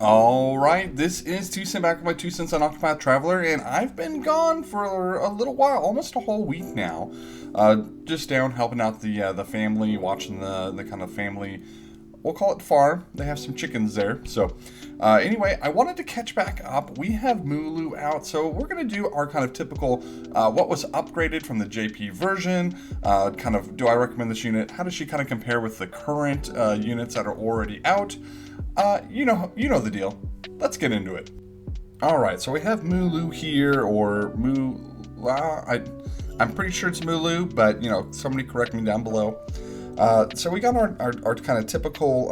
Alright, this is 2 cent back with my 2 cents on Octopath Traveler, and I've been gone for a little while, almost a whole week now. Just down helping out the family, watching the kind of family, we'll call it farm. They have some chickens there. So anyway, I wanted to catch back up. We have Mooloo out, so we're going to do our kind of typical what was upgraded from the JP version. Kind of, do I recommend this unit? How does she kind of compare with the current units that are already out? You know the deal. Let's get into it. All right, so we have Mooloo here, or Moola. I'm pretty sure it's Mooloo, but somebody correct me down below. So we got our kind of typical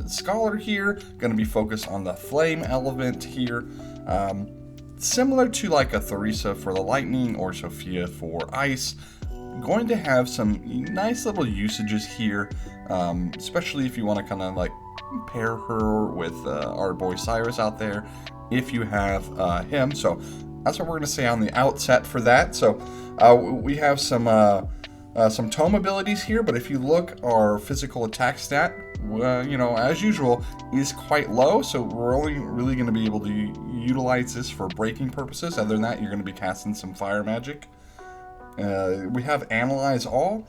scholar here, going to be focused on the flame element here. Similar to like a Theresa for the lightning or Sophia for ice. Going to have some nice little usages here, especially if you want to kind of like pair her with our boy Cyrus out there, if you have him. So that's what we're going to say on the outset for that. So we have some tome abilities here, but if you look, our physical attack stat, as usual, is quite low. So we're only really going to be able to utilize this for breaking purposes. Other than that, you're going to be casting some fire magic. We have Analyze All.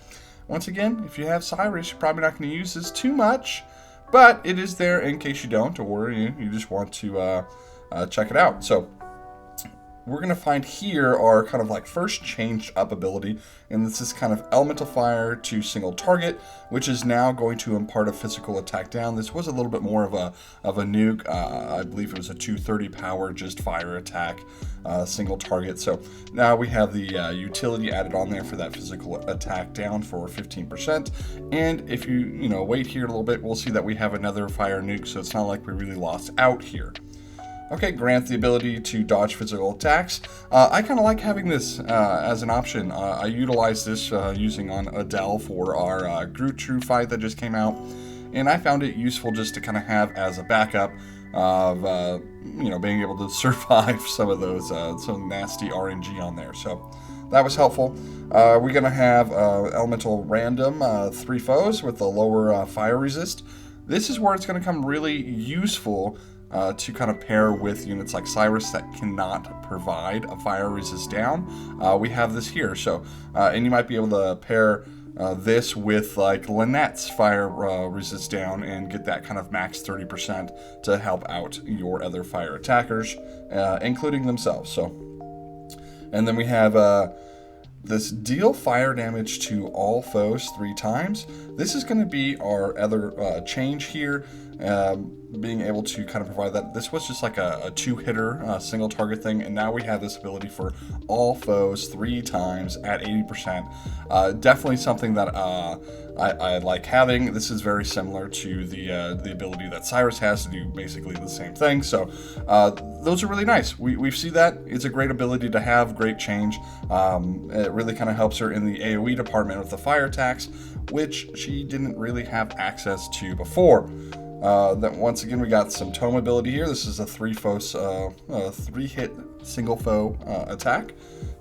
Once again, if you have Cyrus, you're probably not going to use this too much, but it is there in case you don't, or you just want to check it out. So we're going to find here our kind of like first changed up ability, and this is kind of elemental fire to single target, which is now going to impart a physical attack down. This was a little bit more of a nuke. I believe it was a 230 power just fire attack, single target. So now we have the utility added on there for that physical attack down for 15%. And if you wait here a little bit, we'll see that we have another fire nuke, so it's not like we really lost out here. Okay, grant the ability to dodge physical attacks. I kind of like having this as an option. I utilized this using on Adele for our Grutru fight that just came out, and I found it useful just to kind of have as a backup of being able to survive some of those some nasty RNG on there. So that was helpful. We're gonna have elemental random 3 foes with a lower fire resist. This is where it's gonna come really useful to kind of pair with units like Cyrus that cannot provide a fire resist down. We have this here, so and you might be able to pair this with like Lynette's fire resist down and get that kind of max 30% to help out your other fire attackers, including themselves. So, and then we have this deal fire damage to all foes 3 times. This is going to be our other change here, being able to kind of provide that. This was just like a 2-hitter single target thing, and now we have this ability for all foes 3 times at 80%. Definitely something that I like having. This is very similar to the ability that Cyrus has to do basically the same thing. So those are really nice. We see that. It's a great ability to have, great change. It really kind of helps her in the AoE department with the fire attacks, which she didn't really have access to before. Then once again, we got some tome ability here. This is a 3-hit single foe attack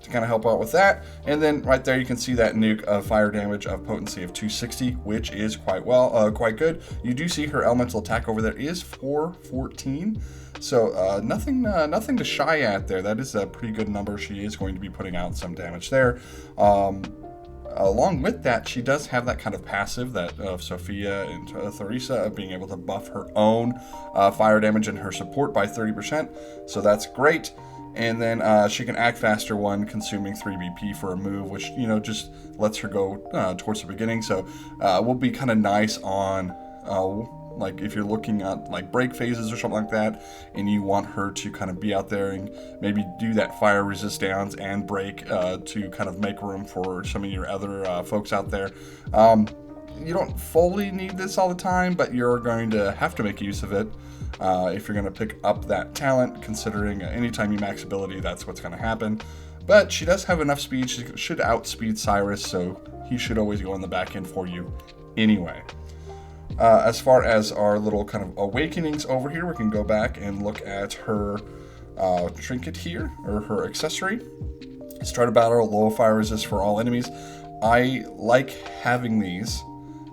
to kind of help out with that. And then right there, you can see that nuke of fire damage of potency of 260, which is quite good. You do see her elemental attack over there is 414. So nothing to shy at there. That is a pretty good number. She is going to be putting out some damage there. Along with that, she does have that kind of passive that of Sophia and Theresa of being able to buff her own fire damage and her support by 30%. So that's great. And then she can act faster one, consuming 3 BP for a move, which just lets her go towards the beginning. So will be kind of nice on like if you're looking at like break phases or something like that, and you want her to kind of be out there and maybe do that fire resist downs and break to kind of make room for some of your other folks out there. You don't fully need this all the time, but you're going to have to make use of it if you're going to pick up that talent, considering anytime you max ability, that's what's going to happen. But she does have enough speed. She should outspeed Cyrus, so he should always go on the back end for you anyway. As far as our little kind of awakenings over here, we can go back and look at her trinket here, or her accessory. Start a battle, low fire resist for all enemies. I like having these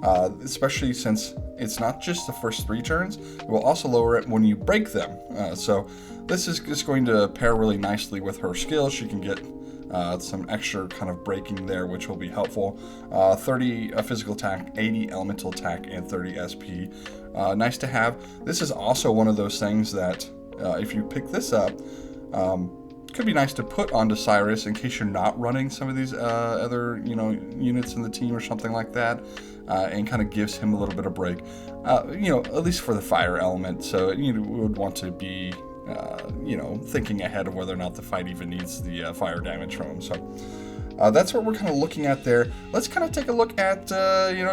especially since it's not just the first 3 turns. It will also lower it when you break them. So this is just going to pair really nicely with her skill. She can get some extra kind of breaking there, which will be helpful. 30 physical attack, 80 elemental attack, and 30 SP. Nice to have. This is also one of those things that if you pick this up, could be nice to put onto Cyrus in case you're not running some of these other units in the team or something like that, and kind of gives him a little bit of break. At least for the fire element. So you would want to be thinking ahead of whether or not the fight even needs the fire damage from him. So that's what we're kind of looking at there. Let's kind of take a look at,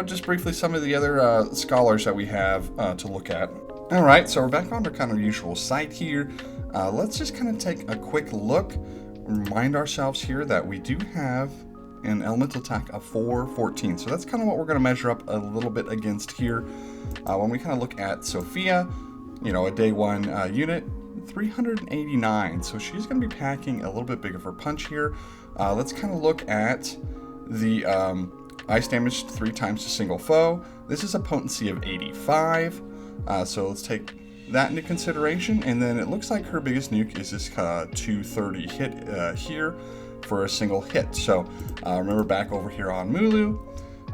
just briefly some of the other scholars that we have to look at. All right, so we're back on our kind of usual site here. Let's just kind of take a quick look, remind ourselves here that we do have an elemental attack of 414. So that's kind of what we're going to measure up a little bit against here. When we kind of look at Sophia, a day 1 unit, 389. So she's going to be packing a little bit bigger of her punch here. Let's kind of look at the ice damage 3 times to single foe. This is a potency of 85. So let's take that into consideration. And then it looks like her biggest nuke is this 230 hit here for a single hit. So remember back over here on Mooloo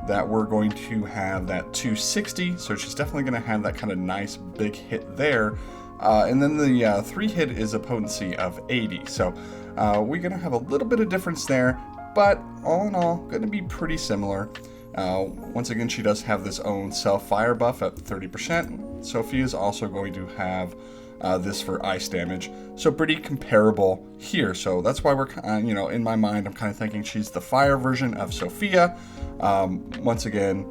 that we're going to have that 260. So she's definitely going to have that kind of nice big hit there. And then the 3 hit is a potency of 80. So we're going to have a little bit of difference there, but all in all, going to be pretty similar. Once again, she does have this own self-fire buff at 30%. Sophia is also going to have this for ice damage. So pretty comparable here. So that's why we're, in my mind, I'm kind of thinking she's the fire version of Sophia. Once again,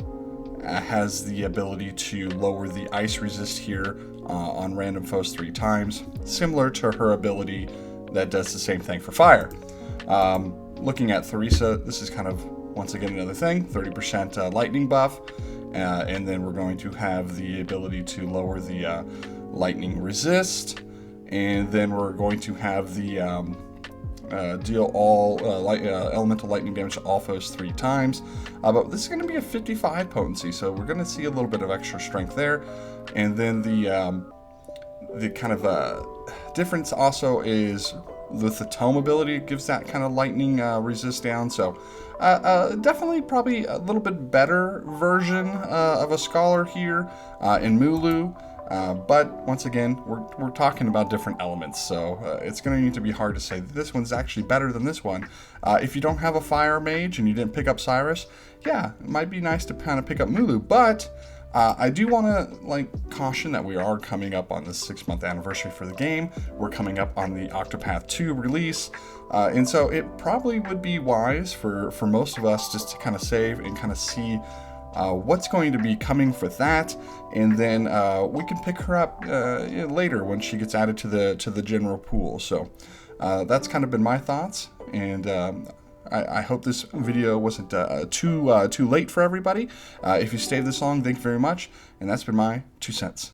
has the ability to lower the ice resist here on random foes 3 times, similar to her ability that does the same thing for fire. Looking at Theresa, this is kind of, once again, another thing, 30% lightning buff, and then we're going to have the ability to lower the lightning resist, and then we're going to have the deal all elemental lightning damage to all foes 3 times. But this is going to be a 55 potency, so we're going to see a little bit of extra strength there. And then the kind of difference also is with the tome ability, it gives that kind of lightning resist down. So definitely probably a little bit better version of a scholar here in Mooloo. But once again, we're talking about different elements, so it's going to need to be hard to say that this one's actually better than this one. If you don't have a fire mage and you didn't pick up Cyrus, yeah, it might be nice to kind of pick up Mooloo, but I do want to caution that we are coming up on the 6-month anniversary for the game. We're coming up on the Octopath 2 release, and so it probably would be wise for most of us just to kind of save and kind of see what's going to be coming for that, and then we can pick her up later when she gets added to the general pool. So that's kind of been my thoughts, and I hope this video wasn't too late for everybody. If you stayed this long, thank you very much, and that's been my 2 cents.